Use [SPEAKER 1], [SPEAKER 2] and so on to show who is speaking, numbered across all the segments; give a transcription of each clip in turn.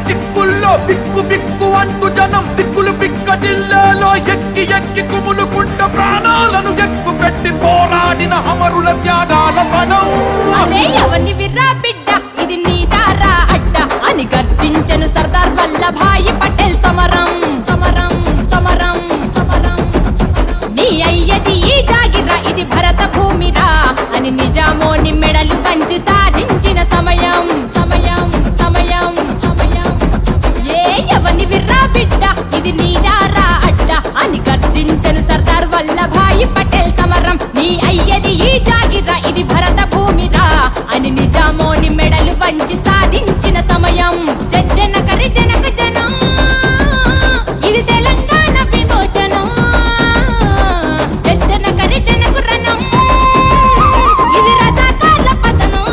[SPEAKER 1] చిక్కుల్లో బిక్కు బిక్కు అంటూ జనం దిక్కులు పిక్కటిల్లేలో ఎక్కి ఎక్కి కుములుకుంట ప్రాణాలను ఎక్కు పెట్టి పోరాడిన అమరుల త్యాగాల పనం.
[SPEAKER 2] ఎవరిని విర్రా బిడ్డ ఇది నీ దారా అడ్డ అని గర్జించను సర్దార్ వల్లభాయ్ పటేల్. సమరం సమరం సమరం సమరం నీ అయ్యది ఈ జాగిరా ఇది భరత భూమిరా అని నిజామోని మెడలు వంచి సాధించిన సమయం సమయం సమయం సమయం. ఎవరిని విర్రా బిడ్డ ఇది నీ దారా అడ్డ అని గర్జించను సర్దార్ వల్లభాయ్ పటేల్. సమరం నీ అయ్యది ఈ జాగిరా ఇది భరత భూమిరా అని నిజామోని మెడలు వంచి సాధించిన సమయం. జనక జనక జనం ఇది తెలంగాణ విమోచనం. జనక జనకు రణం ఇది రజాకార్ల పతనం.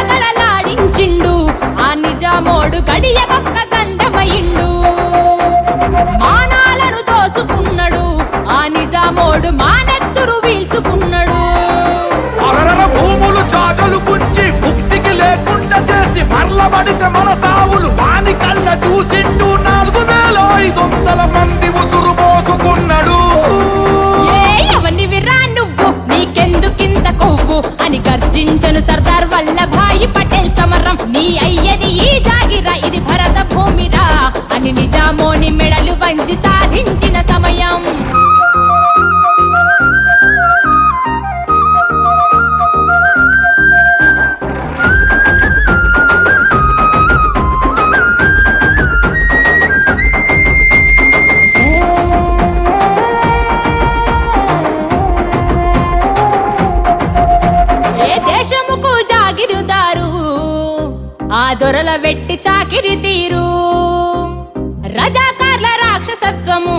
[SPEAKER 2] గడగడగడలాడించిండు ఆ నిజామోడు గడియకొక్క గండమయిండు. మానాలను దోసుకున్నాడు ఆ నిజామోడు మానెత్తురు వీల్చుకున్నాడు.
[SPEAKER 1] అరర భూములు చాగలు గుంచి ముక్తికి లేకుండా చేసి మరలబడితే మన సావులు వాని కళ్ళ చూసిండు. 4500 మంది ఉసురు పోసుకున్నాడు.
[SPEAKER 2] ఎవరిని విర్రా నువ్వు నీకెందుకింత కొవ్వు అని గర్జించను సర్దార్ వల్లభాయ్ పటేల్. సమరం నీ అయ్యది ఈ జాగిరా ఇది భరత భూమిరా అని నిజామోని మెడలు వంచి సాధించిన సమయం. ఏ దేశముకు జాగిరుదారు ఆ దొరల వెట్టి చాకిరి తీరు. రజాకార్ల రాక్షసత్వము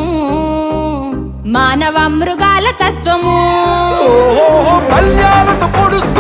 [SPEAKER 2] మానవ మృగాల తత్వము.
[SPEAKER 1] కళ్యాణతో పొడుస్తూ